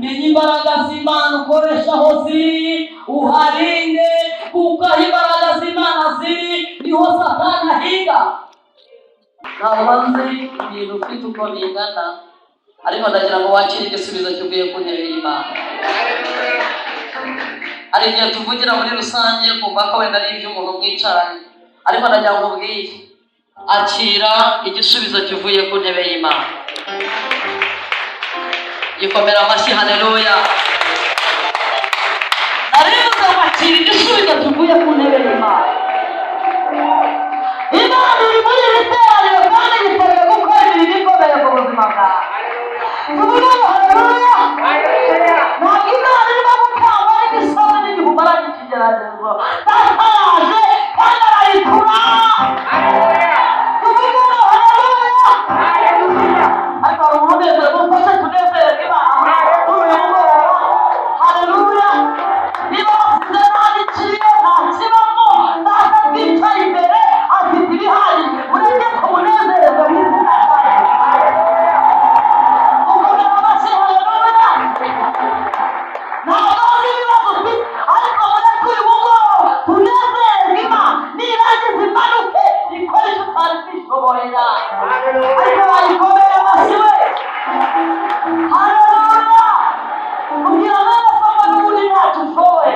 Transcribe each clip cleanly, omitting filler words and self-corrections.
menya imbaraga z'Imana ukoresha aho ziri, uharinde, kuko aho imbaraga z'Imana ziri niho Satani ahiga. Ntabwo nzi ibintu ufite uko bingana, ariko ndagira ngo wakire igisubizo kivuye ku ntebe y'Imana. Hari igihe tuvugira muri rusange kumva ko wenda ari iby'umuntu mwicaranye, ariko ndagira ngo ubwire, akira igisubizo kivuye ku ntebe y'Imana. Yikomera amashyi, haleluya. Ariko wakira igisubizo kivuye ku ntebe y'Imana. Imana iri muri iri teraniro kandi yiteguye gukora ibintu bikomeye ku buzima bwawe. Tuvuge ngo haleluya. Ntabwo Imana irimo gukangwa n'igisozi n'igihumara n'ikigeragezo. Data yaje kandi arayitura. Tuvuge ngo haleluya. Ariko hari umunezero mufashe tunezererwe Imana. Haleluya. Niba wasize nandikiriye nta kibazo, Data twicaye imbere afite ibihari, ureke kumunezererwa mu izina rya Yesu. Ukomera amashyi, haleluya. Ntabwo azi ibibazo ufite, ariko mureke uyu mugoroba tunezererwe Imana. Nirangiza impanuke ikora icyo utari kwishoborera, ariko wayikomera amashyi we. Haleluya. Ubwira neza ko n'ubundi ntacyo ushoboye.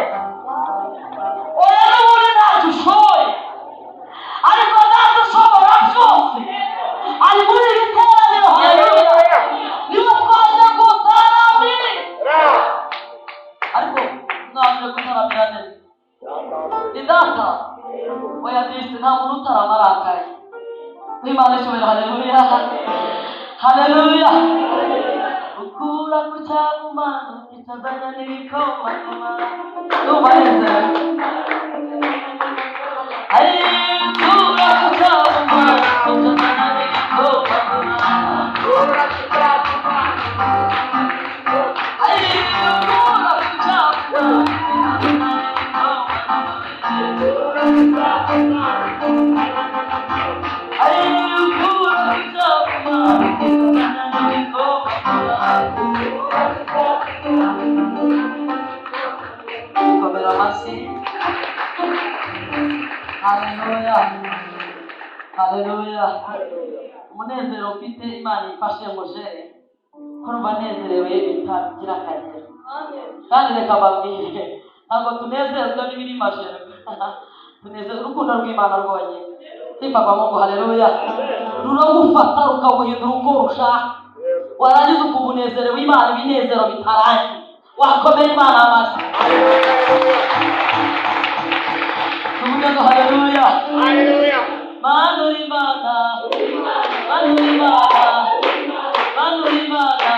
Oya, n'ubundi ntacyo ushoboye, ariko Data ushobora byose ari muri iri teraniro. Haleluya. Niwe twaje gutaramira, ariko mwaje gutaramira neza. Ni Data. Oya disi, nta muntu utaramarakaye. Imana ishobora. Haleluya. Haleluya. Ukura ku cyagumana kitazanya n'ibikoma n'ubanezero. Ukura ku cyagumana kitazanya n'ibikoma. Ukura ku cyagumana komera amashyi. Haleluya. Haleluya. Umunezero ufite Imana ifashe mujere ko banezerewe bitagira akagero. Kandi reka mbabwire, ntabwo tunezezwa n'ibiri majere, tunezezwa urukundo rw'Imana rwonyine. Simpagwa ngo haleluya. Ruragufata rukaguhindura uko ushaka, warangiza ukubunezerewe Imana ibinezero bitarangiye. Wakomera Imana amashyi. Tuvuge ngo haleluya. Haleluya. Manura Imana, manura Imana, manura Imana,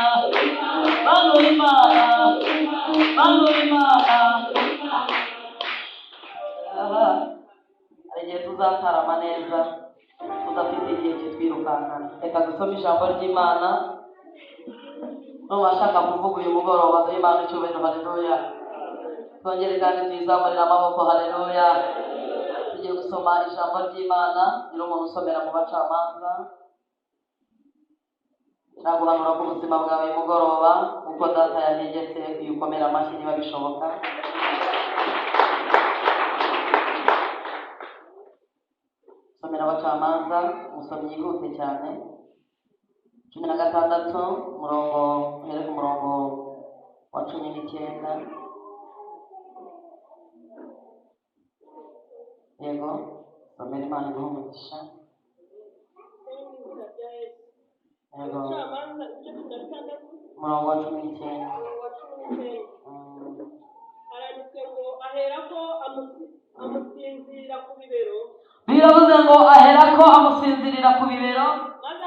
manura Imana, manura Imana. Hari igihe tuzatarama neza, tudafite igihe kitwirukankana. Reka dusome ijambo ry'Imana. N'ubashaka kuvuga uyu mugoroba duhe Imana icyubahiro. Haleluya. Twongere kandi tuyizamurire amaboko. Haleluya. Tugiye gusoma ijambo ry'Imana. Nyiri umuntu usomera mu bacamanza. Naguhanura ku buzima bwawe uyu mugoroba, uko Data yantegetse kuyukomera amashyi niba bishoboka. Somera abacamanza, umusomyi yihuse cyane. 16 umurongo uhere ku murongo wa 19. Yego, somera Imana iguhe umugisha. Yego, umurongo wa 19. Aranditse ngo aherako amusinzirira ku bibero. Biravuze ngo aherako amusinzirira ku bibero. Maze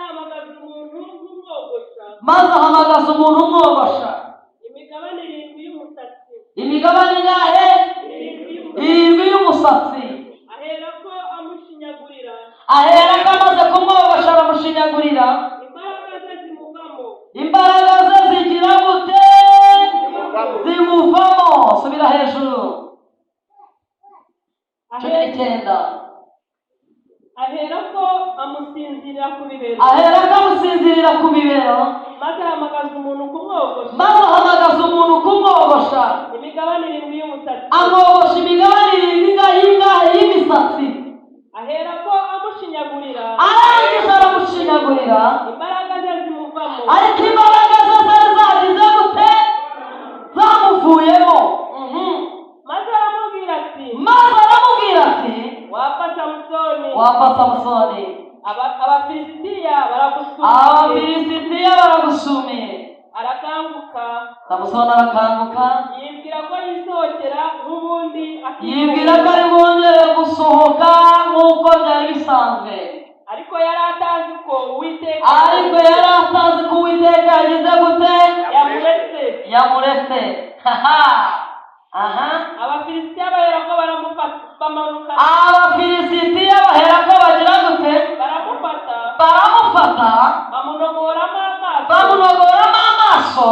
ahamagaza umuntu umwogosha. Imigabane 7 y'umusatsi. Imigabane ingahe? 7 y'umusatsi. Aherako amushinyagurira. Aherako amaze kumwogosha aramushinyagurira. Imbaraga ze zigira gute? Zimuvamo. Subira hejuru. 19. Aherako amusinzirira ku bibero. Aherako amusinzirira ku bibero. Maze ahamagaza umuntu kumwogosha. Maze ahamagaza amwogosha imigabane irindwi y'umusatsi, amwogosha imigabane irindwi y'imisatsi, aherako amushinyagurira, arangije aramushinyagurira, imbaraga ze zimuvamo, ariko imbaraga ze zari zagize gute? Zamuvuyemo. maze aramubwira ati, wapfa Samusoni, abafilisitiya baragusumiye. arakanguka, Samusoni arakanguka, yibwira ko yisohokera nk'ubundi, yibwira ko ari bwongere gusohoka nk'uko byari bisanzwe, ariko yari atazi ko Uwiteka yagize gute? Yamuretse. Abafilisitiya baherako bamanuka, Abafilisitiya baherako bagira gute? Baramufata, bamunogoramo amaso,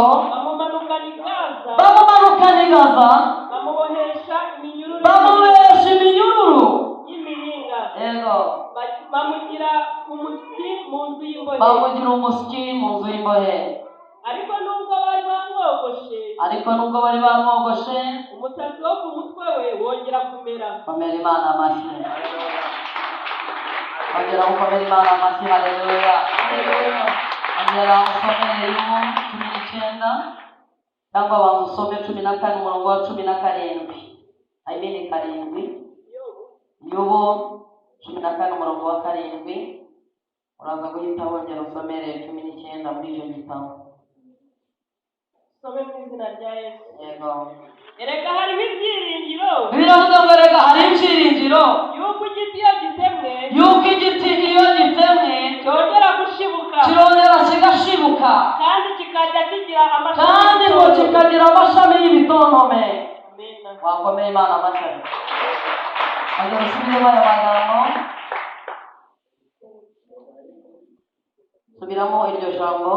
bamumanukana i Gaza, bamubohesha iminyururu y'imiringa, yego, bamugira umusyi mu nzu y'imbohe. Ariko nubwo bari bamwogoshe, umusatsi wo ku mutwe we wongera kumera. Komera Imana amashyi. Ongera gukomera Imana amashyi. Haleluya. Ongera usomere Yobu 19 cyangwa abantu usome 14 umurongo wa 17. Karindwi. Yobu 19 umurongo wa 7. Uraza guhita wongera usomere 19 muri icyo gitabo. Some mu izina rya Yesu. Yego. Erega hariho ibyiringiro. Biravuga ngo erega hari ibyiringiro. Yuko igiti iyo gitemwe cyongera gushibuka. Kigashibuka. Kandi kikajya kigira amashami. Kandi ngo kikagira amashami y'ibitontome. Amen. Wakomeye Imana amashami. Ongera usubiremo aya magambo. Subiramo iryo jambo.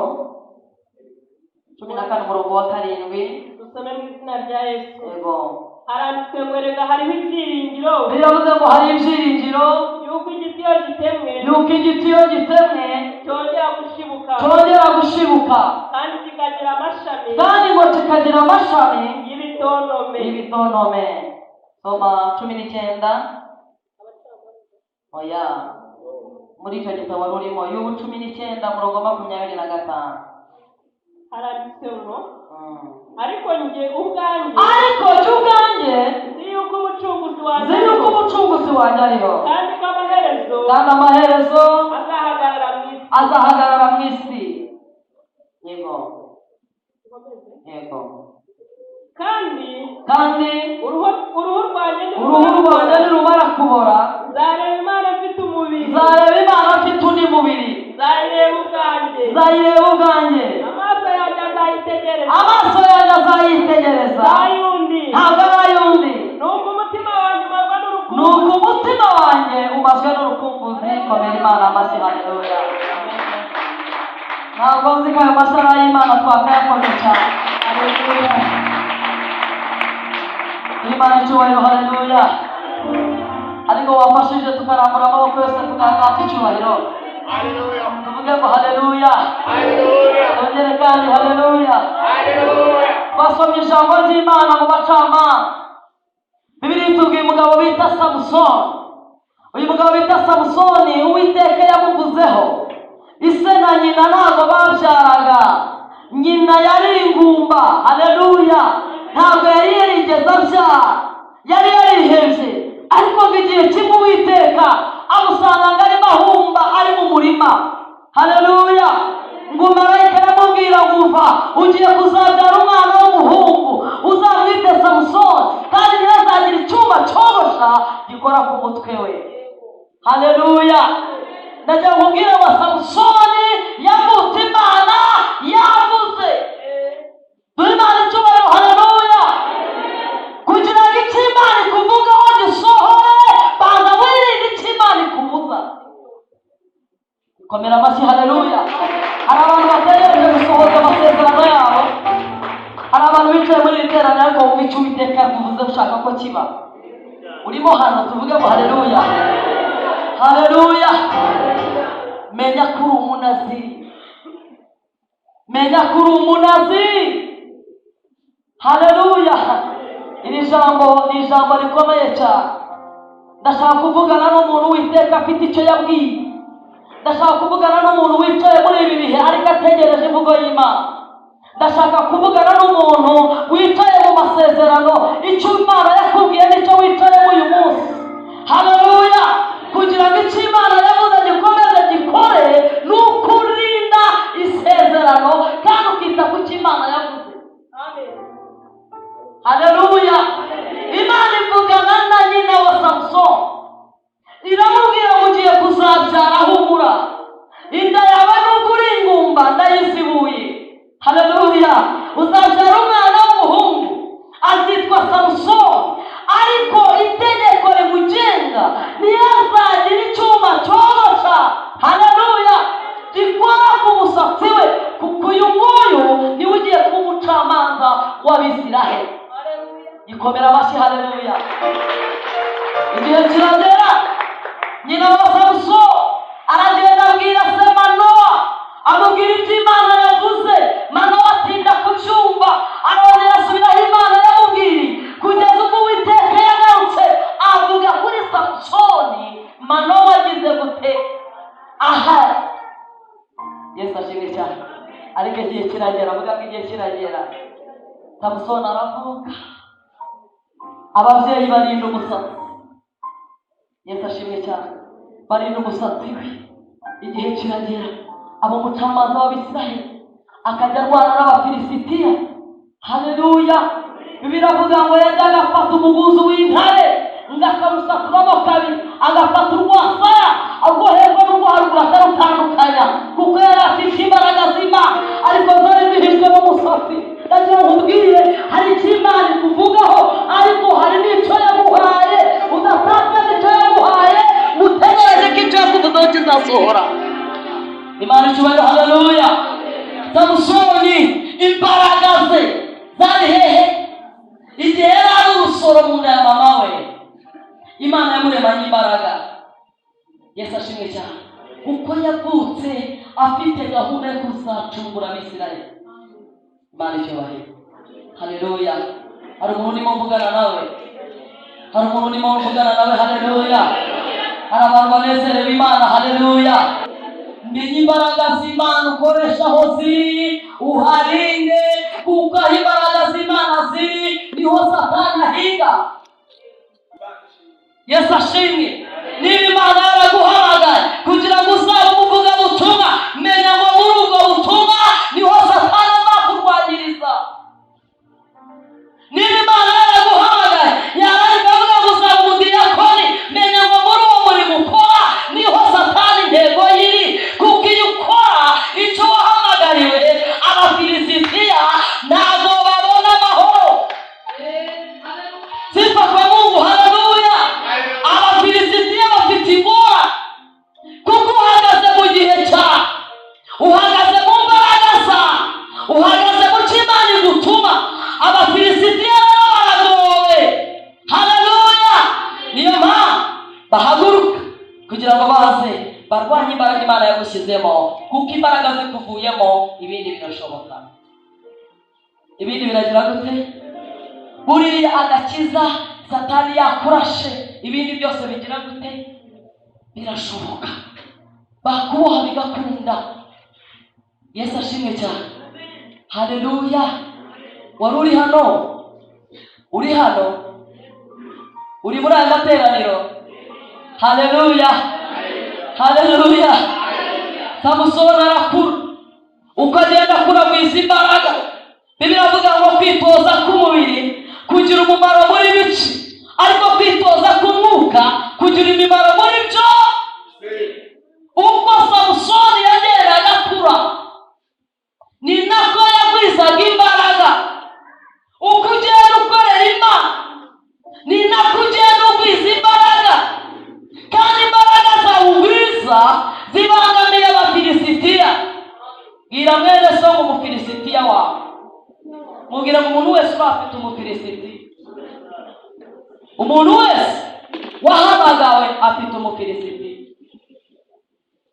14 umurongo wa 7. Dusome mu izina rya Yesu. Yego. Haranditswe ngo erega hariho ibyiringiro. Biravuze ngo hari ibyiringiro. Yuko igiti iyo gitemwe cyongera gushibuka. Kandi kikagira amashami. Y'ibitontome. Soma 19. Oya. Muri icyo gitabo rurimo Yobu 19 umurongo wa 25. Haranditswe ngo ariko jye ubwanjye nzi yuko umucunguzi wanjye ariho, kandi ko amaherezo azahagarara mu isi. Yego. Kandi uruhu rwanjye nirumara kubora, nzareba Imana afite undi mubiri, nzayireba ubwanjye, amaso yanjye azayitegereza, ntabwo ari ay'undi. Nuko umutima wanjye umazwe n'urukumbuzi. Komera Imana amashyi. Haleluya. Ntabwo nzi ko ayo mashyi ari ay'Imana twakayakoze cyane. Haleluya. Imana icyubahiro. Haleluya. Ariko wafashije tukarambura amaboko yose tugahabwa icyubahiro. Haleluya. Tuvuge ngo haleluya. Haleluya. Twongere kandi haleluya. Haleluya. Basomye ijambo ry'Imana mu Bacamanza. Bibiliya itubwiye umugabo bita Samusoni. Uyu mugabo bita Samusoni Uwiteka yamuvuzeho. Ise na nyina ntabwo babyaraga. Nyina yari ingumba. Haleluya. Ntabwo yari yarigeze abyara. Yari yarihebye. Ariko igihe kimwe Uwiteka amusanga arimo ahumba ari mu murima. Haleluya. Ngo marayika aramubwira ngo ugiye kuzabyara umwana w'umuhungu, uzamwite Samusoni, kandi ntihazagira icyuma cyogosha gikora ku mutwe we. Haleluya. Ndagira ngo ubwire ngo Samusoni yavutse Imana yavuze. Dore Imana icyubahiro. Haleluya. Kugira ngo icyo Imana ikuvugaho gisohore, banza wirinde icyo Imana ikubuza. Komera amashyi. Haleluya. Hari abantu bategereje gusohoza amasezerano yabo. Hari abantu bicaye muri iri teraniro ariko wumva icyo Uwiteka yakuvuze ushaka ko kiba. Urimo hano tuvuge ngo haleluya. Haleluya. Menya ko uri umunaziri. Haleluya. Iri jambo ni ijambo rikomeye cyane. Ndashaka kuvugana n'umuntu witeka afite icyo yabwiye. Ndashaka kuvugana n'umuntu wicaye muri ibi bihe ariko ategereje imvugo y'Imana. Ndashaka kuvugana n'umuntu wicaye mu masezerano, icyo Imana yakubwiye nicyo wicayemo uyu munsi. Haleluya. Kugira ngo icyo Imana yavuze gikomeze gikore, ni ukurinda isezerano kandi ukita ku cyo Imana yavuze. Amen. Haleluya. Imana ivugana na nyina wa Samson, iramubwira ngo ugiye kuzabyara, humura, inda yawe nubwo uri ingumba ndayisibuye. Haleluya. Uzabyara umwana w'umuhungu azitwa Samusoni, ariko itegeko rimugenga ntiyazagira icyuma cyorosha, haleluya, gikora ku musatsi we, kuko uyu nguyu niwe ugiye kuba umucamanza w'Abisiraheli. Gikomera amashyi, haleluya. Igihe kiragera, nyina wa Samusoni aragenda abwira se Manowa, amubwira ibyo Imana yavuze. Manowa atinda kucyumva, arongera asubiraho Imana yamubwiriye, kugeza ubwo Uwiteka yagarutse avuga kuri Samusoni. Manowa agize gute? Aha, Yesu ashimwe cyane. Ariko igihe kiragera, avuga ko igihe kiragera, Samusoni aravuga, ababyeyi barinda umusatsi. Yesu ashimwe cyane. Barinda umusatsi we. Igihe kiragera, aba umucamanza w'Abisiraheli, akajya arwana n'Abafilisitiya. Haleluya. Biravuga ngo yajyaga afata umugunzu w'intare ngo akarusaturamo kabiri, agafata urwasaya urwo hepfo n'urwo haruguru akarutandukanya, kuko yari afite imbaraga z'Imana, ariko zari zihishwe mu musatsi. Ndagira ngo nkubwire, hari icyo Imana ikuvugaho, ariko hari n'icyo yaguhaye udatakaza. Icyo yaguhaye mutegereje ko icyo yakuvuzeho kizasohora. Imana icyubahiro, haleluya. Samusoni imbaraga ze zari hehe? Igihe yari ari urusoro mu nda ya mama we, Imana yamuremanye imbaraga. Yesu ashimwe cyane. Uko yavutse afite gahunda yo kuzacungura Abisiraheli. Imana icyubahiro, haleluya. Hari umuntu urimo mvugana nawe? Hari umuntu urimo mvugana nawe? Haleluya. Hari abantu banezerewe Imana, haleluya. Menya imbaraga z'Imana ukoresha aho ziri, uharinde, kuko aho imbaraga z'Imana ziri niho Satani ahiga. Yesu ashimwe. Niba Imana yaraguhamagaye kugira ngo uzabe umuvugabutumwa, menya ngo muri ubwo butumwa niho Satani azakurwanyiriza. Niba Imana yaraguhamagaye yarangiza avuga ngo uzabe umudiyakoni, menya ngo muri uwo murimo ukora niho Satani intego yiri, kuko iyo ukora icyo wahamagariwe, Abafilisitiya ntabwo babona amahoro. Sifa kwa Mungu, haleluya. Abafilisitiya bafite ingora, kuko uhagaze mu gihe cyawe, uhagaze mu mbaraga zawe, uhagaze mu cyo Imana igutuma. Abafilisitiya nabo baragowe, haleluya. Niyo mpamvu bahaguruka kugira ngo baze barwanye imbaraga Imana yagushyizemo, kuko imbaraga zikuvuyemo ibindi birashoboka. Ibindi biragira gute? Buriya agakiza Satani yakurashe, ibindi byose bigira gute? Birashoboka. Bakuboha bigakunda. Yesu ashimwe cyane, haleluya. Wari uri hano? Uri hano? Uri muri aya materaniro? Haleluya, haleluya. Samusoni arakura, uko agenda akura mu izi mbaraga. Bibiliya ivuga ngo kwitoza k'umubiri kugira umumaro muri bice, ariko kwitoza k'umwuka kugira imimaro muri byo. Uko Samusoni yagendaga akura, ni nako yagwizaga imbaraga. Uko ugenda ukorera Imana, ni nako ugenda ugwiza imbaraga, kandi imbaraga zawe ugwiza zibangamiye Abafilisitiya. Bwira mwene so ngo Umufilisitiya wawe, mubwira ngo umuntu wese uba afite Umufilisitiya. Umuntu wese wahamagawe afite Umufilisitiya.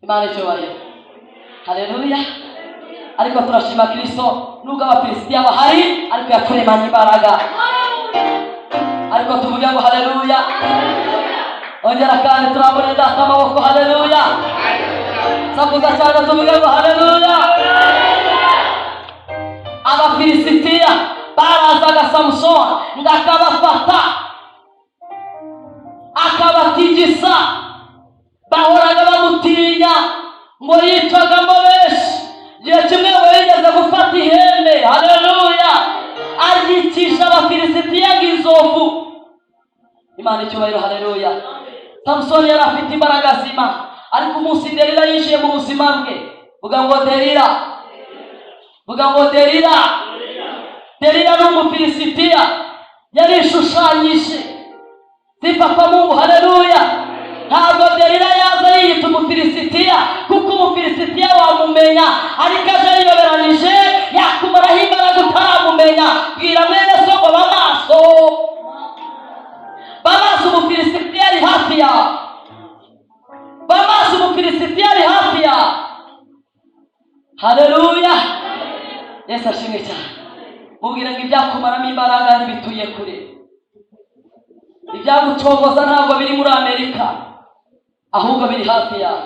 Imana icyubahiro, haleluya. ariko turashima Kristo nubwo abafilisitiya bahari ariko yaturemanye imbaraga. Ariko tuvuge ngo haleluya. Ongera kandi turambure data amaboko haleluya. Sakuza cyane tuvuge ngo haleluya. Abafilisitiya barazaga Samusoni ngo akabafata akabatigisa, bahoraga bamutinya ngo yicagamo benshi. Igihe kimwe ngo yigeze gufata ihembe haleluya aryicisha abafilisitiya nk'inzovu. Imana icyubahiro haleluya. Samusoni yari afite imbaraga zima, ariko umunsi Delila yishiye mu buzima bwe. Vuga ngo Delila. Vuga ngo Delila. Delila ni umufilisitiya yarishushanyije. Si papa Mungu haleluya. Ntabwo Delila yaza yiyita umufilisitiya kuko umufilisitiya wamumenya, ariko aje yiyoberanije yakumaraho imbaraga utaramumenya. Bwira mwene soko bamaso. Bamaso umufilisitiya ari hafi yawe. Bamaso umufilisitiya ari hafi yawe. Haleluya. Yesu ashimwe cyane. Mubwira ngo ibyakumaramo imbaraga ntibituye kure. Ibyagucogoza ntabwo biri muri Amerika, ahubwo biri hafi yawe.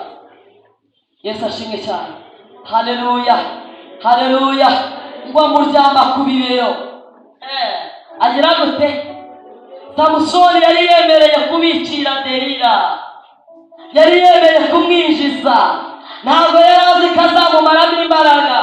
Yesu ashimwe cyane. Haleluya. Haleluya. Ngo muryama ku bibero. Agira gute? Samusoni yari yemereye kubicira Delila. Yari yemereye kumwinjiza. Ntabwo yari azi ko azamumaramo imbaraga.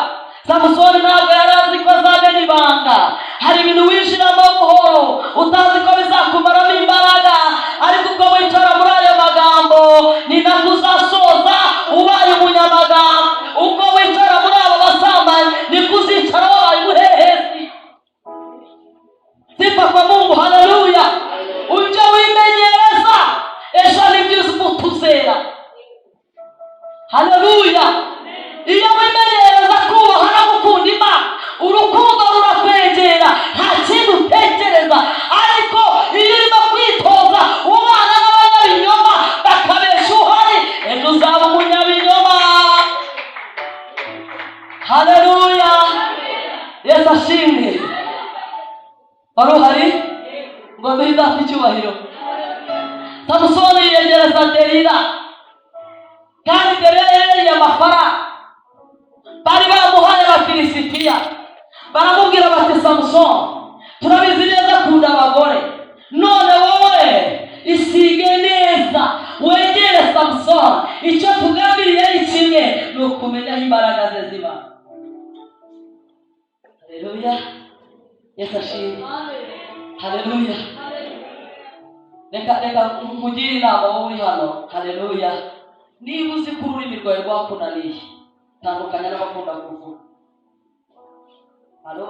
Samusoni ntabwo yari azi ko azamena ibanga. Hari ibintu winjiramo buhoro utazi ko bizakumaramo imbaraga, ariko ubwo wicara muri ayo magambo ni nako uzasoza ubaye umunyamagambo. Ubwo wicara muri abo basambanyi niko uzicara wabaye umuhehesi. Si papa Mungu haleluya. Ujye wimenyereza, ejo nibyo uzutuzera. Haleluya. Iyo wimenyereza kubaha no gukunda Imana, urukundo rurakwegera, nta kintu utekereza. Ariko iyo urimo kwitoza ubana n'abanyabinyoma bakabesha uhari, ejo uzaba umunyabinyoma. Haleluya. Yesu ashimwe. Wari uhari? Ngo duhe data icyubahiro. Samusoni yiyegereza Delila, kandi Delila yariye amafaranga bari bamuhaye abafilisitiya. Baramubwira bati Samusoni, turabizi neza akunda abagore, none wowe isige neza wegere Samusoni. Icyo tugambiriye ari kimwe, ni ukumenya aho imbaraga ze ziba. Haleluya. Yesu ashimwe. Haleluya. Reka nkugire inama wowe uri hano. Haleluya. Niba uzi ko ururimi rwawe rwakunaniye, tandukanya n'abakunda kuvuga. Halo.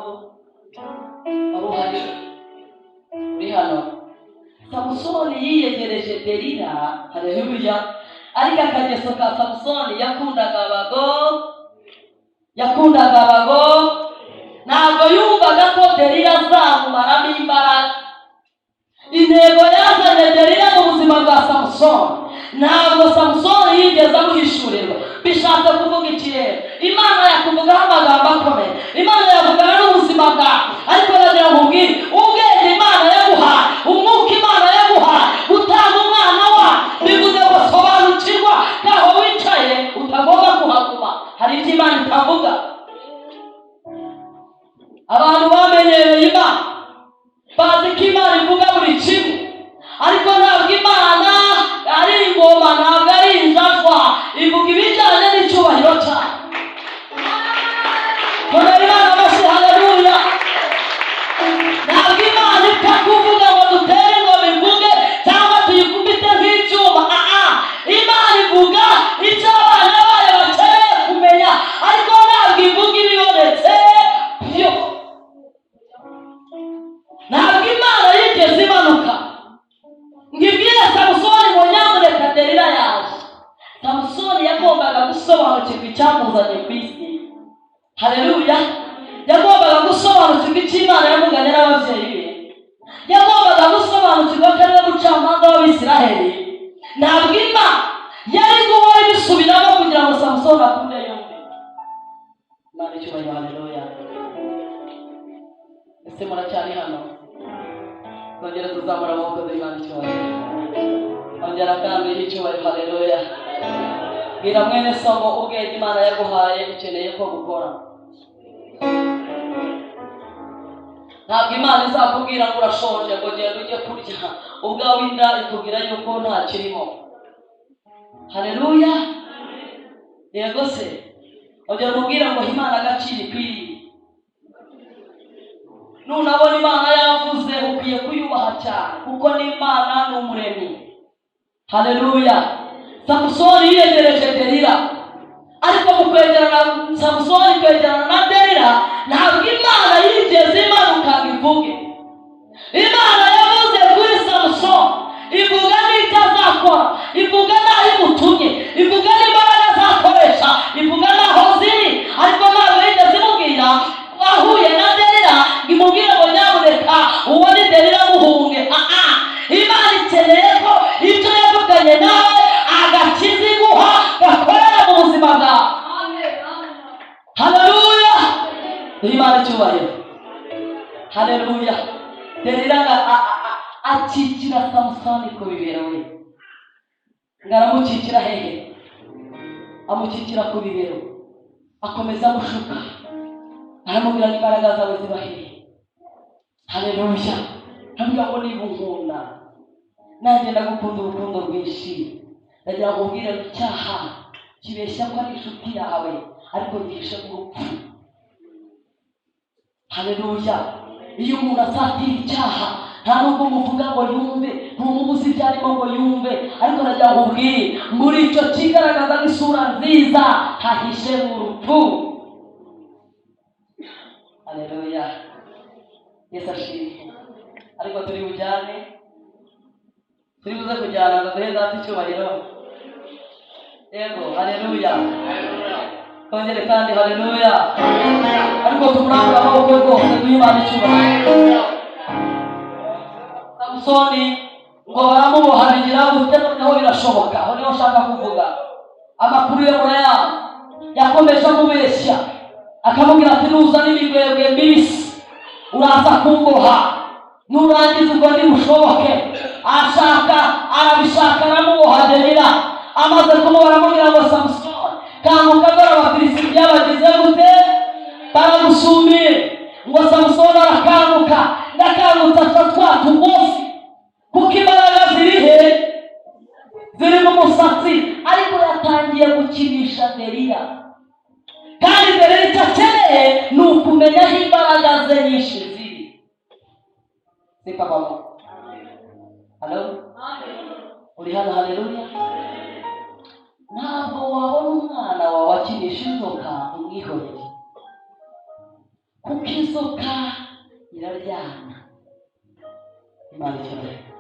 Waruhari. Uri hano. Samusoni yiyegereje Delila. Haleluya. Ariko akageso ka Samusoni yakundaga abagore. Ntabwo yumvaga ko Delila azamumaramo imbaraga. Intego yazanye Delila mu buzima bwa Samusoni, ntabwo Samusoni yigeze amuhishurirwa. Bishatse kuvuga iki rero? Imana yakuvugaho amagambo akomeye. Imana yavugana n'ubuzima bwawe, ariko nagira ngo ubwire ubwenge Imana yaguhaye, umwuka Imana yaguhaye, utanga umwana wawe, bivuze ngo sobanukirwa ntaho wicaye utagomba kuhaguma. Hari ibyo Imana itavuga. Abantu bamenyereye Imana bazi ko Imana ivuga buri kimwe, ariko ntabwo Imana ari ingoma, ntabwo ari injajwa. Ivuga ibijyanye n'icyubahiro cyayo. Komera Imana amashyi haleluya. Ntabwo Imana ipfa kuvuga ngo dutere ingoma ivuge cyangwa tuyikubite nk'icyuma. Imana ivuga icyo abana bayo bakeneye kumenya, ariko ntabwo ivuga ibibonetse byo. Ntabwo Imana yigeze imanuka ngo ibwire Samusoni ngo nyamuneka Delila yaje. Samusoni yagombaga gusobanukirwa icyamuzanye ku isi. Haleluya. Yagombaga gusobanukirwa icyo Imana yamuganye n'ababyeyi be. Yagombaga gusobanukirwa ko ari we mucamanza w'Abisiraheli. Ntabwo Imana yari guhora ibisubiramo kugira ngo Samusoni akunde yumve. Imana icyubahiro. muracyari hano kongera tuzamura amaboko y'Imana icyubahiro ongera kandi icyubahiro haleluya bwira mwene so ngo ubwenge Imana yaguhaye ukeneye ko gukora ntabwo Imana izakubwira ngo urashonje ngo genda ujye kurya ubwawe inda ikubwira yuko nta kirimo haleluya yego se ongera kubwira ngo Imana agaciro ikwiriye nunabona Imana yavuze ukwiye kuyubaha cyane kuko n'Imana ni umuremyi haleluya Samusoni yiyegereje Delila ariko mu kwegerana Samusoni kwegerana na Delila ntabwo Imana yigeze imanuka ngo ivuge Imana yavuze kuri Samusoni ivuga n'icyo azakora ivuga n'aho imutumye ivuga n'imbaraga azakoresha ivuga n'aho ziri ariko ntabwo yigeze imubwira ahuye na Delila imubwira ngo nyabuneka uwo ni Delila muhunge Imana ikeneye ko ibyo yavuganye nawe agakiza iguha gakorera mu buzima bwawe haleluya Imana icyubahiro haleluya Delila akikira Samusoni ku bibero we ngaramukikira hehe amukikira ku bibero akomeza amushuka aramubwira imbaraga zawe zibahere haleluya ntabwo ngo niba unkunda nanjye ndagukunda urukundo rwinshi ndagira ngo ubwire icyaha kibeshya ko ari inshuti yawe ariko gihishe mu rupfu haleluya iyo umuntu asatira icyaha nta nubwo muvuga ngo yumve ntumubuze ibyo arimo ngo yumve ariko ndagira ngo ubwire muri icyo kigaragaza n'isura nziza hahishe mu rupfu haleluya Yesu ashimwe ariko turi bujyane turi buze kujyana ngo duhe data icyubahiro yego haleluya kongere kandi haleluya ariko tumurambura amaboko rwose duhe Imana icyubahiro Samusoni ngo baramubohanigira gute noneho birashoboka aho niho nshaka kuvuga amakuru ye murayazi yakomeje amubeshya akamubwira ati nuzana imigwegwe mbisi uraza kumboha nurangiza ubwo ntibushoboke arabishaka aramuboha Delila amaze kumuboha aramubwira ngo Samusoni kanguka dore Abafilisitiya bagize gute baramusumiye ngo Samusoni arakanguka ndakangutse aca twa tugosi kuko imbaraga ziri he ziri mu musatsi ariko yatangiye gukinisha Delila kandi Delila icyo akeneye ni ukumenya aho imbaraga ze nyinshi ziri sika baba halo uri hano haleluya ntabwo wabona umwana wawe akinisha inzoka umwihorere kuko inzoka iraryana Imana icyubahiro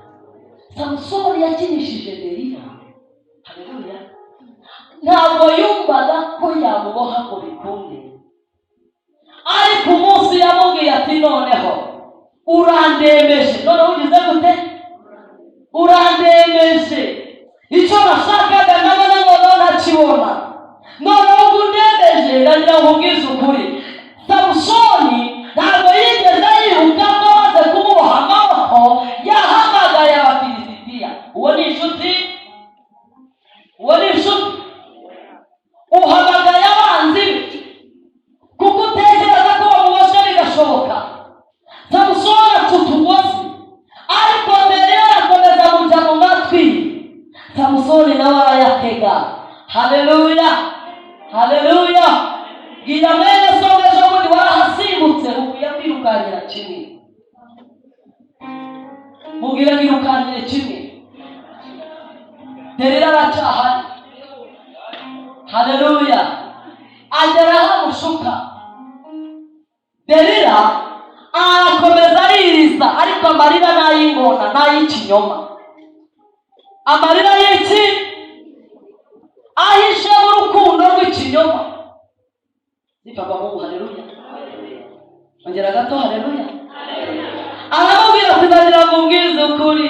Samusoni yakinishije Delila haleluya ntabwo yumvaga ko yamuboha ngo bikunde ariko umunsi yamubwiye ati noneho urandemeje noneho ugize gute urandemeje icyo nashakaga nabona ngo ntakibona noneho undemeje ndagira ngo ubwize ukuri Samusoni ntabwo yigeze yibuka ko amaze kumuboha amaboko yahamagaye Abafilisitiya uwo ni inshuti uhamagaye abanzi be kuko utekereza ko bamuboshe bigashoboka Samusoni aca utugozi ariko mbere arakomeza kujya mu matwi Samusoni nawe arayatega haleluya haleluya bwira mwene so ejo bundi warahasimbutse ukwiye kwirukankira kimwe mubwira wirukankire kimwe Delila aracyahari haleluya agera aho amushuka Delila arakomeza aririza ariko amarira n'ay'ingona n'ay'ikinyoma amarira y'iki ahishe mu rukundo rw'ikinyoma nipapa Mungu haleluya ongera gato haleluya aramubwira ati ndagira ngo mbwize ukuri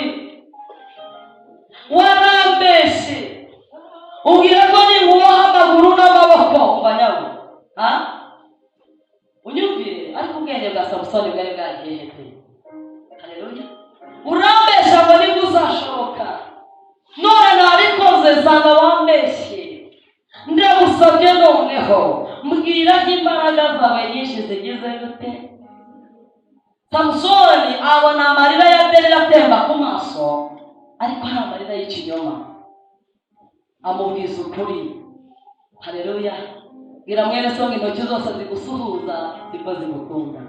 warambeshe ubwira ko ninkubaha amaguru n'amaboko umbanyago unyumvire ariko ubwenge bwa Samusoni bwari bwagiye ute? Haleluya. Urambesha ngo nibwo uzashoboka. None nabikoze nsanga wambeshye. Ndagusabye noneho mbwira ko imbaraga zawe nyinshi zigize gute? Samusoni abona amarira ya Delila atemba ku maso, ariko hari amarira y'ikinyoma. Amubwiza ukuri. Haleluya. Bwira mwene so intoki zose zigusuhuza ziko zigukunda.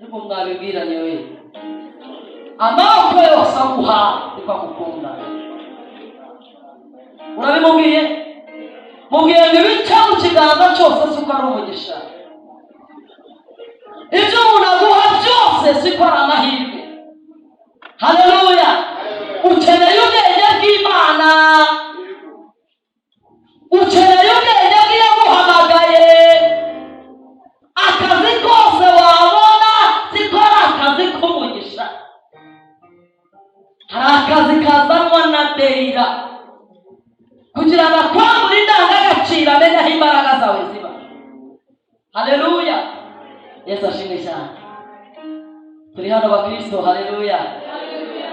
Ariko mwabibwiranye we, amaboko yose aguha ziko agukunda. Urabimubwiye? Mubwiye ngo ibica mu kiganza cyose siko ari umugisha. Ibyo umuntu aguha byose siko ari amahirwe. Haleluya. Ukeneye ubwenge bw'Imana, ukeneye ubwenge bw'iyaguhamagaye. Akazi kose wabona siko ari akazi k'umugisha. Hari akazi kazanwa na Delila kugira ngo akwambure indangagaciro, amenye aho imbaraga zawe ziba. Haleluya. Yesu ashimwe cyane. Turi hano bakristo. Haleluya.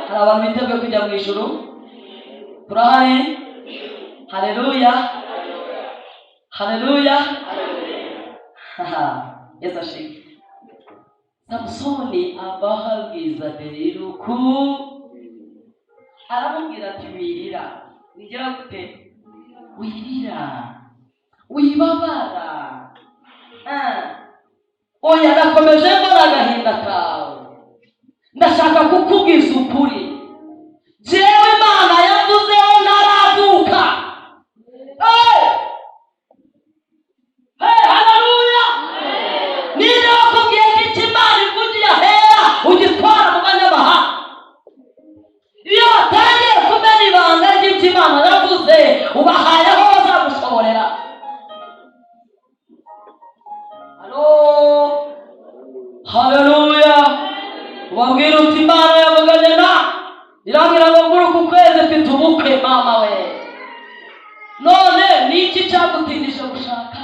Hari abantu biteguye kujya mu ijuru? Turahari? Haleluya. Haleluya. Yesu ashimwe. Samusoni abahabwiza Delila uku, aramubwira ati wirira. Wigira gute? Wirira, wibabara. Oya, nakomeje mbona agahinda kawe. Ndashaka kukubwiza ukuri. Jewe Imana yavuzeho ntaravuka. Haleluya. Ninde wakubwiye ko icyo Imana ivugira hera ugitwara mu banyamahanga? Iyo watangiye kumenya ibanga ry'icyo Imana yavuze, ubahaye aho bazagushoborera. Haleluya. Ubabwira uti Imana yavuganye na irambwira ngo muri uku kwezi mfite ubukwe mama we. None ni iki cyagutindije gushaka?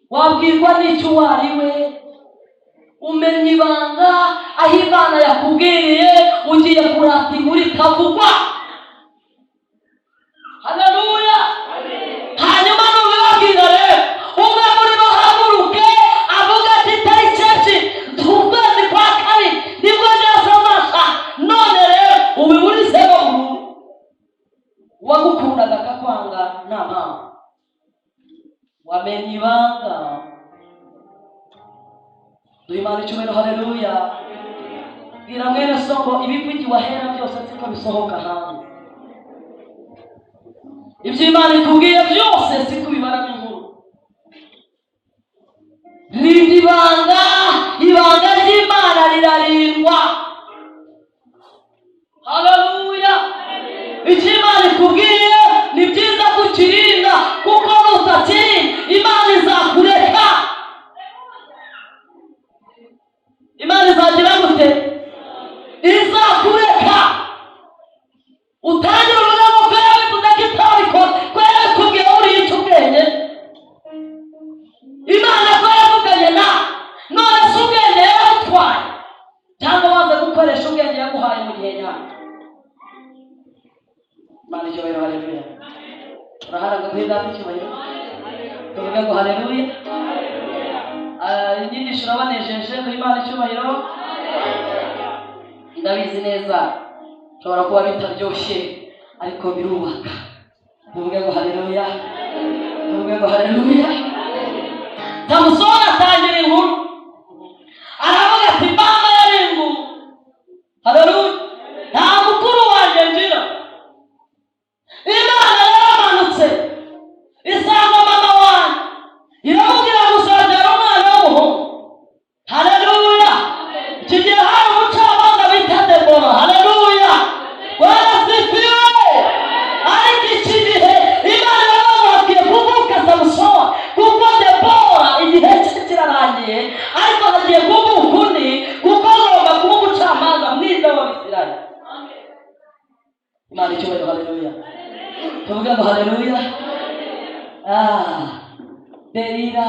Wabwirwa n'icyo wari we? Umenya ibanga aho Imana yakubwiye, ugiye kurata inkuru ikavugwa. Haleluya. Hanyuma nubibabwira rero, umwe muri bo haguruke avuga ati tariki ukwezi kwa kabiri nibwo nzasomasha. None rero ubiburizemo burundu. Uwagukundaga akakwanga nta mpamvu. Wamenye ibanga. Duhe Imana icyubahiro. Haleluya. Bwira mwene so ngo ibivugiwe ahera byose siko bisohoka hanze. Ibyo Imana ikubwiye byose siko bibara inkuru. Rinda ibanga. Ibanga ry'Imana rirarindwa. Haleluya. Icyo Imana ikubwiye ni byiza kukirinda, kuko nutakirinda Imana izakureka. Imana izagira gute? Izakureka. Utangira ururabo ko yabivuze ko itabikoze, ko yabikubwiye uri icyo ubwenge. Imana ko yavuganye na none si ubwenge yarabutwaye, cyangwa waze gukoresha ubwenge yaguhaye mu gihe nyacyo. Imana icyubahiro. Haleluya. Urahara ngo duhe data icyubahiro. Tuvuge ngo haleluya. Inyigisho urabanejeje. Duhe Imana icyubahiro. Ndabizi neza nshobora kuba bitaryoshye, ariko birubaka. Tuvuge ngo haleluya. Tuvuge ngo haleluya. Samusoni atangira inkuru, aravuga ati mama yari inkuru. Haleluya. Nta mukuru wanjye ngira. Imana yaramanutse isanga mama wanjye, iramubwira ngo uzabyara umwana w'umuhungu. Haleluya. Iki gihe hari umucamanza bita Debora. Haleluya. Warasifiwe. Ariko iki gihe Imana yababwiye kuvuka Samusoni, kuko Debora igihe cye kirarangiye, ariko hagiye kuvuka undi, kuko agomba kuba umucamanza mwiza w'Abisirayeli. Imana icyubahiro. Haleluya. Tuvuge ngo haleluya. Delila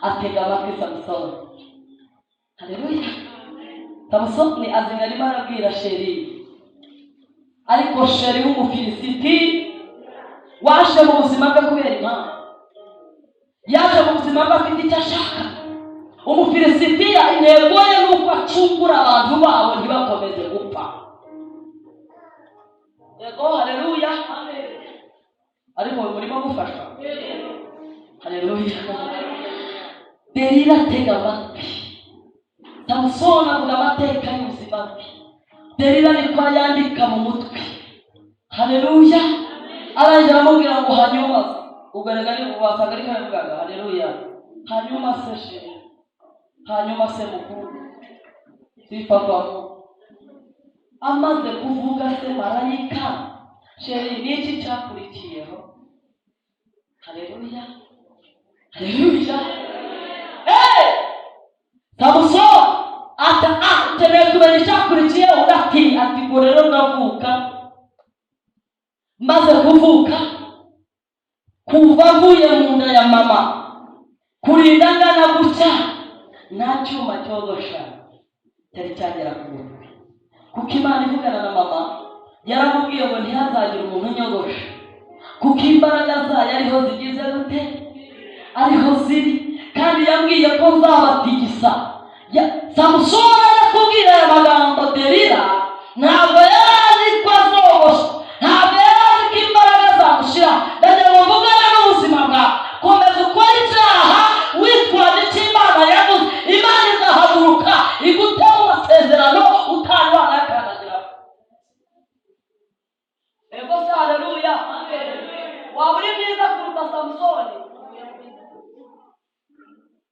atega amatwi Samusoni. Haleluya. Samusoni azinga arimo arabwira sheri, ariko sheri w'umufilisiti waje mu buzima bwe kubera impamvu. Yaje mu buzima bwe afite icyo ashaka. Umufilisitiya intego ye ni uko acungura abantu babo ntibakomeze gupfa. Yego, haleluya. Ariko murimo gufasha. Haleluya. Delila tega amatwi. Samusoni avuga amateka y'ubuzima bwe. Delila niko yandika mu mutwe. Haleluya. Arangije aramubwira ngo hanyuma ugaragara ni wasaga ariko yavugaga haleluya. Hanyuma se sheri, hanyuma se mukuru, si papa amaze kuvuga se marayika, sheri niki cyakurikiyeho? Haleluya. Haleluya. Samusoni atemeye kumenya icyakurikiyeho, ati ngo rero ndavuka. Maze kuvuka, kuva mvuye mu nda ya mama kurinda ngana gutya, nta cyuma cyogosha cyari cyagera ku mutwe, kuko Imana ivugana na mama yaramubwiye ngo ntihazagire umuntu unyogosha, kuko imbaraga zayo ariho zigize gute, ariho ziri, kandi yambwiye ko nzabatigisa. Samusoni arakubwira aya magambo Delila ntabwo yari azi ko azogosha, ntabwo yari azi ko imbaraga zamushira. Ndagira ngo mvugane n'ubuzima bwawe, komeza ukora icyaha witwaje icyo Imana yavuze. Imana izahaguruka igutera mu masezerano utari wanayakandagira. Ego se haleluya. Waba uri mwiza kuruta Samusoni?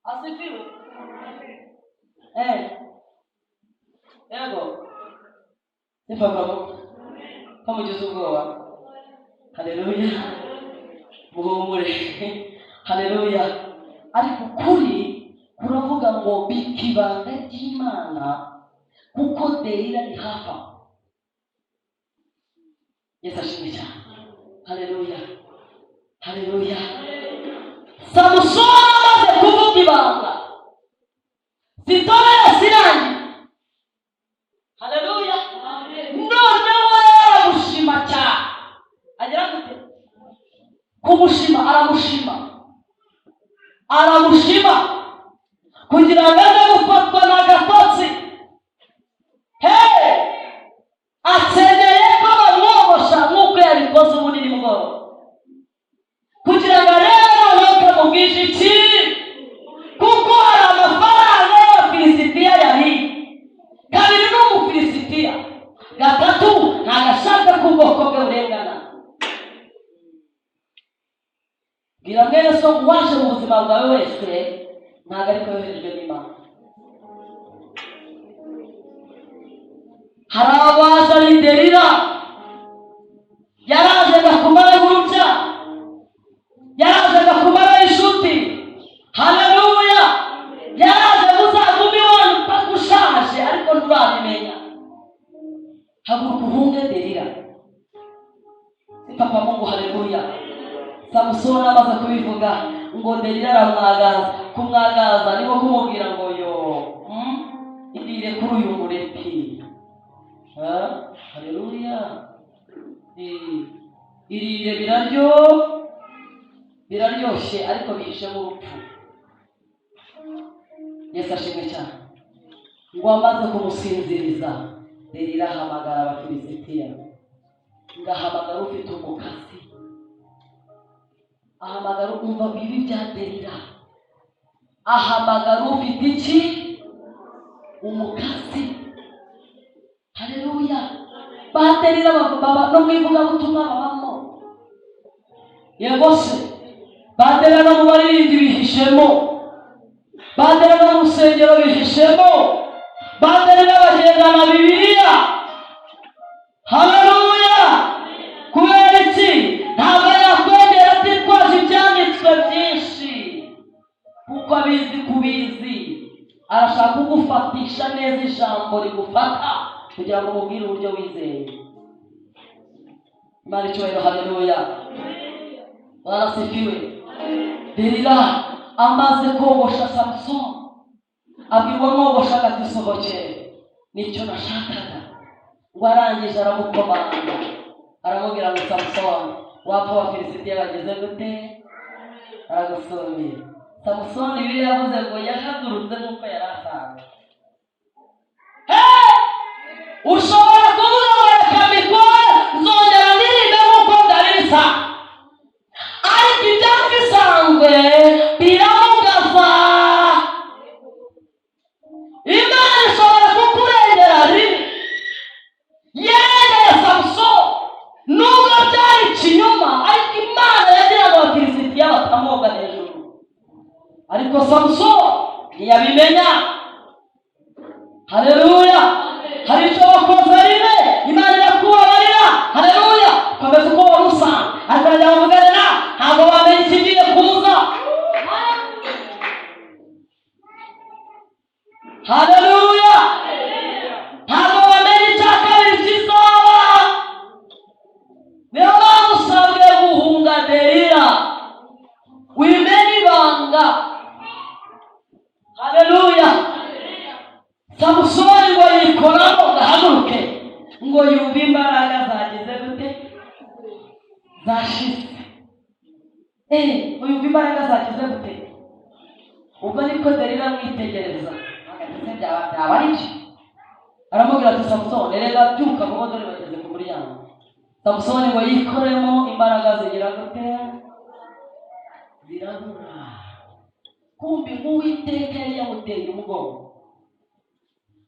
Asifiwe. Ego. Nifakamu. Kamugize ubwoba. Haleluya. Muhumure. Haleluya. Ariko kuri kuravuga ngo bikibanga ry'Imana kuko Delila ni hafa. Yesu ashimwe cyane. Haleluya. Haleluya. Samusoni amaze kuvuga ibanga, sitore yasirangi. Haleluya. Noneho aramushima cyane. Agira gute? Kumushima, aramushima kugira ngo aze gufatwa n'agatotsi. Akeneye ko bamwogosha nk'uko yabikoze ubundi nimugoroba, kugira ngo arebe bakamubwije iki, kuko hari amafaranga y'Abafilisitiya yahiye. Kabiri ni Umufilisitiya, gatatu ntabwo ashaka ko ubwoko bwe burengana. Bwira mwene so waje mu buzima bwawe wese ntabwo ariko yoherejwe n'Imana. Hari abaje ari Delila, yaraje gakumara gutya, yaraje gakumara inshuti. Haleluya. Yaraje muzaguma iwanyu mpaka ushaje ariko nturabimenya. Haguruka uhunge Delila. Si papa Mungu. Haleluya. Samusoni amaze kubivuga ngo Delila aramwagaza. Kumwagaza niho kumubwira ngo yo irire kuri uyu mureti. Haleluya. Irire biraryoshye ariko bihishe mu rupfu. Yesu ashimwe cyane. Ngo amaze kumusinziriza, Delila ahamagara Abafilisitiya, ngahamagara ufite umukasi, ahamagara umva bibi bya Delila, ahamagara ufite iki, umukasi. Haleluya. Ba Delila baba no mwivuga butumwa babamo. Yego se ba Delila no mubarindi bihishemo, ba Delila no musengero bihishemo, ba Delila bagenda na Bibiliya. Haleluya. Kubera iki? Ntabwo yakwegera atitwaje ibyanditswe byinshi, kuko abizi kubizi. Arashaka kugufatisha neza ijambo rigufata kugira ngo mubwire uburyo wizeye. Imana icyubahiro. Haleluya. Barasifiwe. Delila amaze kogosha Samusoni, abwirwa n'uwogosha ati sohokere, nicyo nashakaga. Ngo arangije aramukomanga, aramubwira ngo Samusoni, wapfa Abafilisitiya bageze gute? Aragusumira. Samusoni Bibiliya yavuze ngo yahagurutse nk'uko yari asanzwe. Ushobora kuvuga ngo reka mbikore, nzongera ndirimbe nk'uko byari bisa, ariko ibyari bisanzwe biramugaza. Imana ishobora kukurengera rimwe. Yerengeye Samusoni nubwo byari ikinyoma, ariko Imana yagiraga Abafilisitiya batamoga hejuru, ariko Samusoni ntiyabimenya. Haleluya! Hari icyo wakoze rimwe, Imana irakubabarira. Haleluya! Komeza uko wari usanzwe, ariko najya muvuganira ntabwo wamenya ikigiye kuza. Haleluya! Ntabwo wamenya icya kabiri kizaba. Niyo mpamvu usabwe guhunga Delila, wimenye ibanga. Haleluya! Samusoni ngo yikoramo gahaguruke, ngo yumve imbaraga zagize gute? Zashize. Ngo yumve imbaraga zagize gute? Ubwo niko Delila amwitegereza, ageze byaba ari iki? Aramubwira ati Samusoni, rega byuka vuba, dore bageze ku muryango. Samusoni ngo yikoremo, imbaraga zigira gute? Zirabura. Kumbi nk'Uwiteka yari yamuteye umugongo,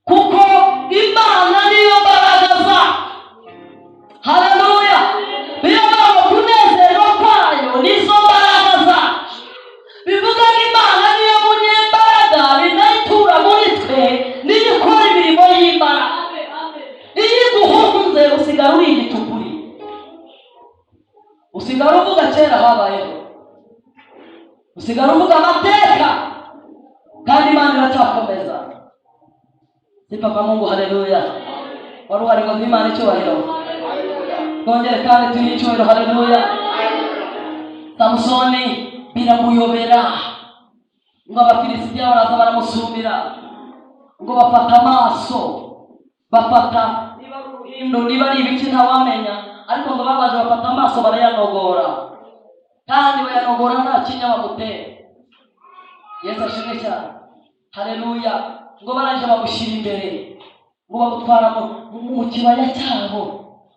kuko Imana niyo mbaraga za. Haleluya! Niyo mpamvu kunezerwa kwayo nizo mbaraga za. Bivuga ngo Imana niyo munyembaraga, ninayitura muri twe, niyo ikora imirimo y'Imana. Iyo iguhunze usigara uri igicukuri, usigara uvuga kera habayeho, usigara uvuga amateka, kandi Imana iracyakomeza. Sifa kwa Mungu. Haleluya! Wari uhari ngo Imana icyubahiro. Twongere kandi tuyihe icyubahiro. Haleluya! Samusoni biramuyobera, ngo Abafilisitiya baraza baramusumira, ngo bafata amaso, bafata niba ari uruhindo, niba ari ibiki ntawamenya, ariko ngo babaje bafata amaso barayanogora, kandi bayanogora nta kinya bamutera. Yesu ashimwe cyane. Haleluya! Ngo barangije bamushyira imbere, ngo bamutwara mu kibaya cyabo,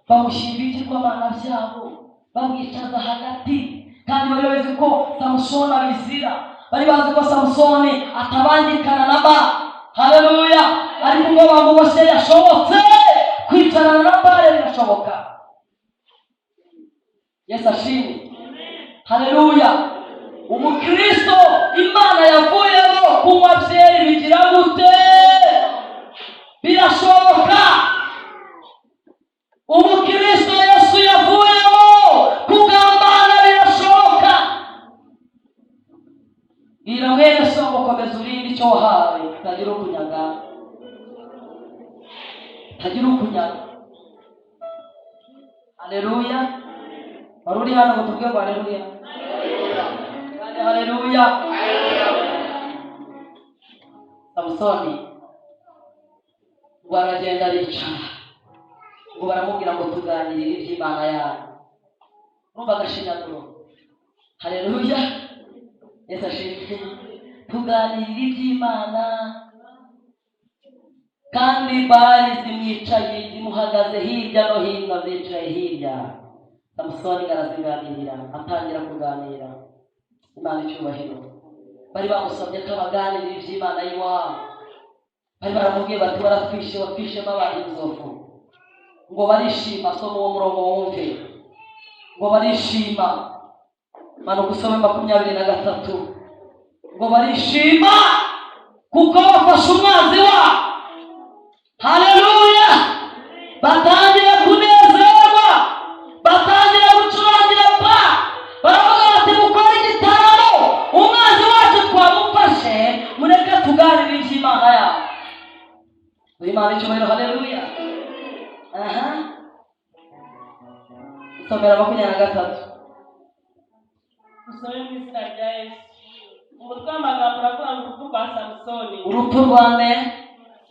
bamushyira ibigirwamana byabo, bamwicaza hagati, kandi bari bazi ko Samusoni abizira, bari bazi ko Samusoni atabangikana na ba. Haleluya! ariko ngo bamuboshye yashobotse kwicarana na Bale, birashoboka. Yesu ashimwe. Haleluya! Umukristo Imana yavuyemo kunywa byeri bigira gute? Birashoboka. Umukristo Yesu yavuyemo kugambana, birashoboka. Gira mwene so gukomeza urindi icyo wahawe, utagira ukunyaga, utagira ukunyaga. Haleluya! Wari uri hano ngo tuvuge ngo haleluya. Haleluya! Samusoni ngo aragenda aricara, ngo baramubwira ngo tuganirire iby'Imana yawe. Numva agashinyaguro. Haleluya! Yesu ashimwe. Tuganirire iby'Imana, kandi Bali zimwicaye, zimuhagaze hirya no hino, zicaye hirya. Samusoni araziganirira, atangira kuganira. Imana icyubahiro. Bari bamusabye ko abaganirira iby'Imana y'iwabo. Bari baramubwiye bati baratwishe, watwishemo abantu inzovu. Ngo barishima. Soma uwo murongo wumve. Ngo barishima. Manuka usome 23. Ngo barishima kuko bafashe umwanzi wabo. Haleluya! Batangira kunezerwa, batangira gucurangira pa, baravuga bati mukora igitaramo, umwanzi wacu twamufashe, mureke tuganire iby'Imana yawe. Imana icyubahiro. Haleluya! Somera 23. Musome mu izina rya Yesu. umutwe w'amagambo uravuga ngo urupfu rwa Samusoni. urupfu rwa nde?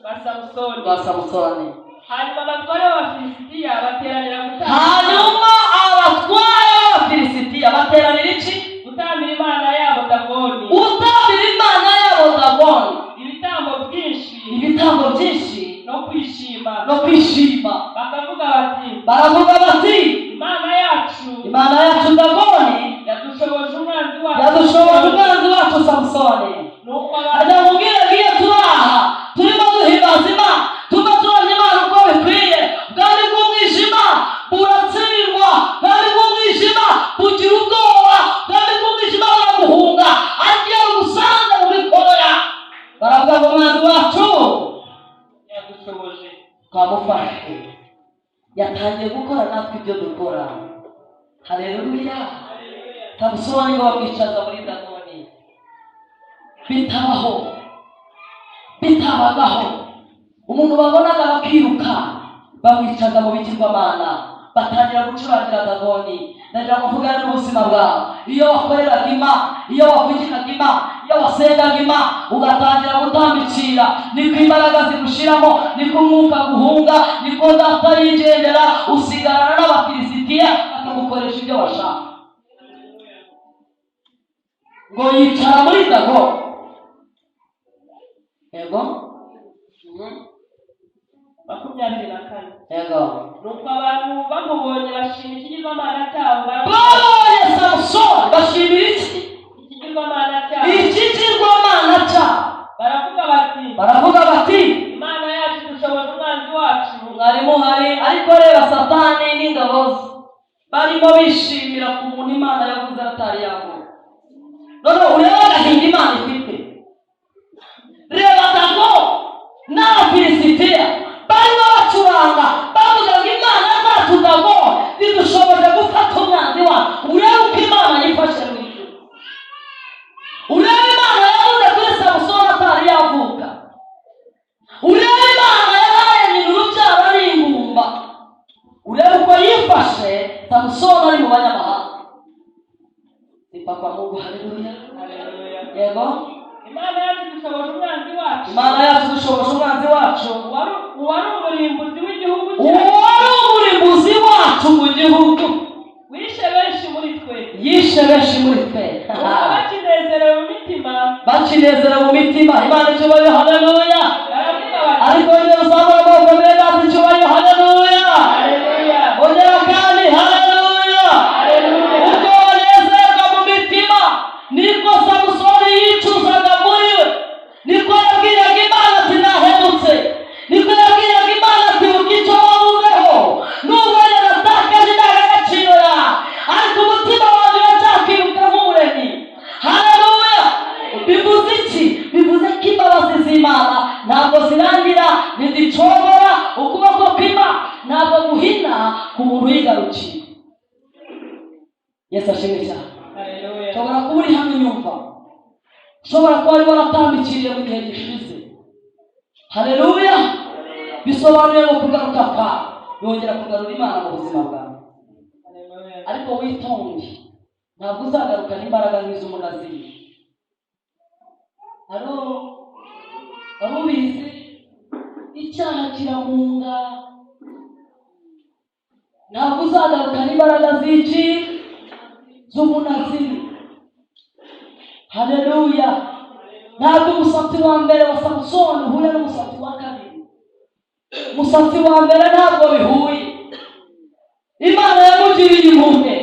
Rwa Samusoni. Rwa Samusoni. Hanyuma abatware b'Abafilisitiya bateranira gutambira. Hanyuma abatware b'Abafilisitiya bateranira iki? Gutambira Imana yabo Dagoni. Gutambira Imana yabo Dagoni. Ibitambo byinshi. Ibitambo byinshi. No kwishima. No kwishima. Baravuga bati Imana yacu Dagoni yadushoboje umwanzi wacu Samusoni. Ajya mubwira agiye turaha turimo duhimbaza Imana, tuba turamya Imana uko bikwiye. Bwari bw'umwijima buratsindwa, bwari bw'umwijima bugira ubwoba, bwari bw'umwijima buraguhunga, agiye gusanga mu bikorera. Baravuga ngo umwanzi wacu yadushoboje, twamufashe, yatangiye gukora natwe ibyo dukora. Haleluya. Samusoni ngo bamwicaza muri Dagoni. Bitabagaho umuntu babonaga bakiruka bamwicaza mu bigirwamana, batangira gucurangira Dagoni. Ndagira kuvuga n'ubuzima bwawe, iyo wakoreraga Imana, iyo wavugiraga Imana, iyo wasengaga Imana ugatangira gutambikira, niko imbaraga zigushiramo, niko umwuka guhunga, niko data yigendera, usigarana n'Abafilisitiya bakagukoresha ibyo bashaka. Ngo yicara muri Dagoni. Yego 24. Yego. Nuko abantu bamubonye bashima ikigirwamana cyabo. Babonye Samusoni bashimira iki? Ikigirwamana cyabo. Ikigirwamana cyabo. Baravuga bati Imana yacu dushoboje umwanzi wacu. Mwarimu hari ariko reba Satani n'ingabo ze barimo bishimira ku muntu Imana yavuze atari yavuga. None ureba agahinda Imana ifite. Reba Dagoni n'Abafilisitiya barimo bacuranga bavuga ngo Imana zacu Dagoni zidushoboje gufata umwanzi wacu. Urebe uko Imana yifashe mu ijuru. Urebe Imana yavuze kuri Samusoni atari yavuka. Urebe Imana yahaye nyina urubyaro ari ingumba. Urebe uko yifashe Samusoni ari mu banyamahanga. Sifa kwa Mungu. Haleluya. Yego. Imana yacu dushoboje umwanzi wacu. Imana yacu dushoboje umwanzi wacu. Uwari umurimbuzi w'igihugu cyacu. Uwari umurimbuzi wacu mu gihugu. Wishe benshi muri twe. Yishe benshi muri twe. Bakinezerewe mu mitima. Bakinezerewe mu mitima. Imana icyubahiro. Haleluya. Ariko iyo usanga amaboko meza icyubahiro. Haleluya. Ongera kandi haleluya. Ubwo banezerwa mu mitima niko Samusoni yicuzaga muri we. Niko yabwiraga Imana ati nahemutse. Niko yabwiraga Imana ati uko icyo wabuzeho nubwo yaratakaje indangagaciro yawe, ariko umutima wawe uracyakwibuka nk'umuremyi. Haleluya. Bivuze iki? Bivuze ko imbabazi z'Imana ntabwo zirangira, ntizicogora. Ukuboko kw'Imana ntabwo guhina ku muntu yigarukiye. Yesu ashimwe cyane. Ushobora kuba uri hano unyumva, ushobora kuba wari waratambikiriye mu gihe gishize. Haleluya. Bisobanuye ngo kugaruka kwawe yongera kugarura Imana mu buzima bwawe. Ariko witonde, ntabwo uzagarukana imbaraga nk'iz'umunaziri. Arubizi icyaha kiramunga, ntabwo uzagarukana imbaraga z'iki z'umunaziri. Haleluya. Ntabwo umusatsi wa mbere wa Samusoni uhuye n'umusatsi wa kabiri. Umusatsi wa mbere ntabwo bihuye. Imana yamugiriye impuhwe.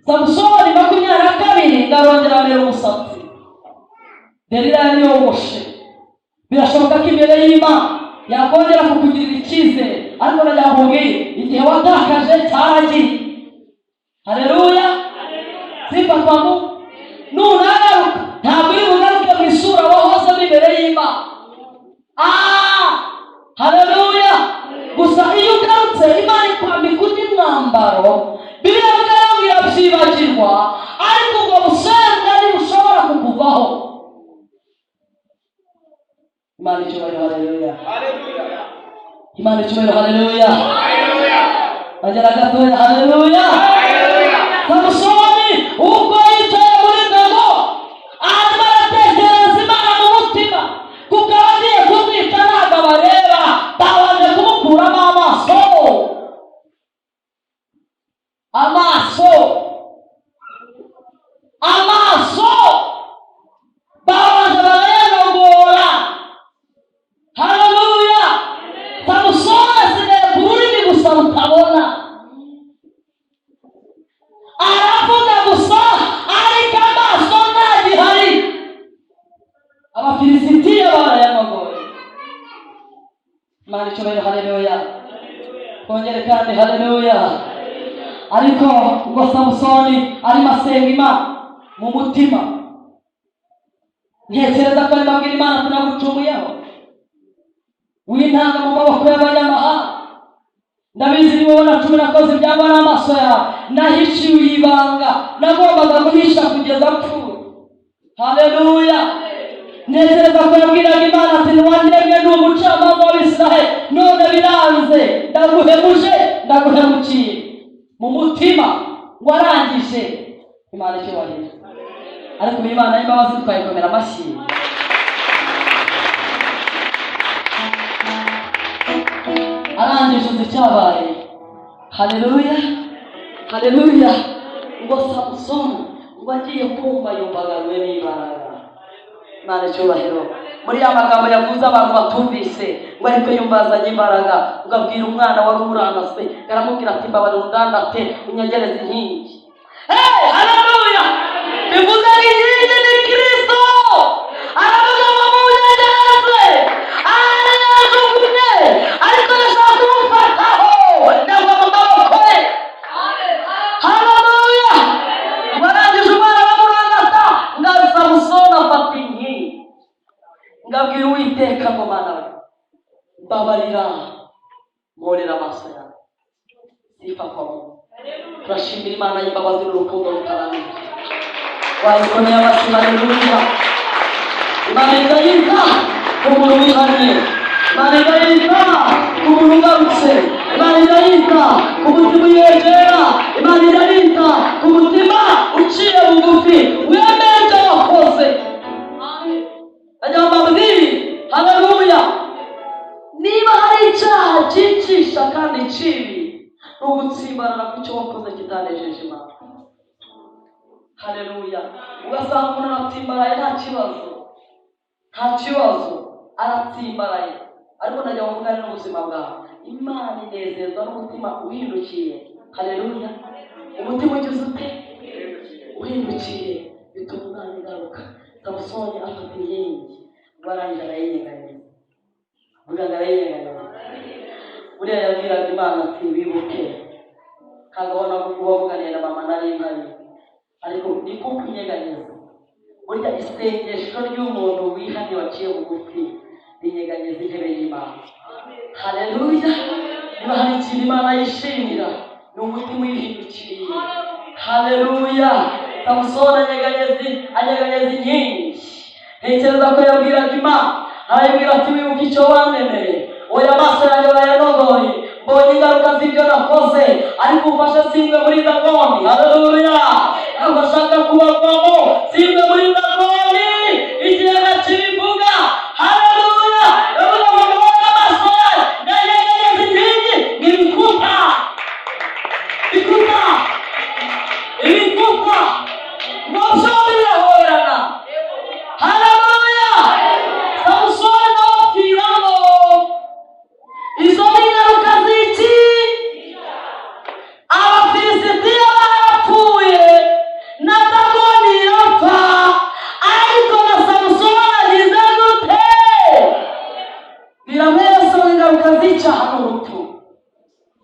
Samusoni 22 ngarongera mbere umusatsi. Delila yanyogoshe. Birashoboka ko imbere y'Imana yakongera kukugirira icyizere, ariko najyahubwiye igihe watakaje cyaragiye. Haleluya. Sifa kwa Mungu. Nunagaruka ntabwo uri bugaruke mu isura wahozemo imbere y'Imana. Haleluya. Gusa iyo ugarutse Imana ikwambika undi mwambaro, Bibiliya ivuga ngo irabyibagirwa, ariko ubwo busembwa ntibushobora kukuvaho. Imana icyubahiro. Haleluya. Imana icyubahiro. Haleluya. Agera gatoya. Haleluya. Samusoni ubwo yicaye muri Dagoni hanyuma arateza Imana icyubahiro. Haleluya. Twongere kandi haleluya. Ariko ubwo Samusoni arimo asenga Imana mu mutima, ntekereza ko arimo abwira Imana ati nagucumuyeho, wintanga mu maboko y'abanyamahanga. Ndabizi ni wowe nacumi nakoze ibyangwa n'amaso yawe, nahishiwe ibanga nagombaga guhisha kugeza mpfuye. Haleluya. Ntekereza ko yabwiraga Imana ati ntiwandemye ni umucamanza w'Abisiraheli, none biranze, ndaguhemuje ndaguhemukiye. Mu mutima warangije. Imana icyubahiro. Ariko Imana y'imbabazi twayikomera amashyi. Arangije uzi icyabaye. Haleluya. Haleluya. Ngo Samusoni ngo agiye kumva yumvaganwe n'imbaraga. Imana icyubahiro. Muri ya magambo yavuze abantu batumvise, ngo ariko yumbazanye imbaraga, ugabwira umwana wari umuranase, aramubwira ati mbabarira undandate unyegereze inkingi. Hey, haleluya. Bivuze ngo inkingi ni Kristo. Aravuga ngo munyegereze. Arajugunye. Ariko ndashaka kumufataho. Ndagwa mu maboko ye. Haleluya. Warangije umwana w'umurangata, ngaza Samusoni afata inkingi. Ngabwira Uwiteka ngo Mana we, mbabarira, mporera amaso yawe. Sifa kwa Mungu. Turashimira Imana y'imbabazi n'urukundo rutarangira. Wayikomeye amashyi. Haleluya. Imana idahita ku muntu wihannye. Imana idahita ku muntu ugarutse. Imana idahita ku mutima uyegera. Imana idahita ku mutima uciye bugufi wemeye ibyo wakoze. Haleluya. Niba hari icyaha cyicisha kandi kibi, ni ugutsimbarana ku cyo wakoze kitanejeje Imana. Haleluya. Ugasanga umuntu aratsimbaraye nta kibazo, aratsimbaraye, ariko najya muvugane n'ubuzima bwawe. Imana inezezwa n'umutima uhindukiye. Haleluya. Umutima ugize ute? Uhindukiye, bituma Imana igaruka. Samusoni afata inkingi, warangira arayinyeganyeza. Muganga arayinyeganyeza. Buriya yabwiraga Imana ati wibuke, kagabona kuvuganiye na mama nari impari, ariko ni kuko unyeganyeza. Burya isengesho ry'umuntu wihanye waciye bugufi rinyeganyeza intebe y'Imana. Haleluya. Niba hari ikintu Imana yishimira, ni umutima uyihindukiriye. Haleluya. Samusoni anyeganyeza inkingi. Ntekereza ko yabwiraga Imana, arayibwira ati wibuka icyo wameneye. Oya amaso yanjye barayanogoye, mbonye ingaruka z'ibyo nakoze, ariko umfashe singwe muri Dagoni. Haleluya. Ntabwo ashaka kubavamo,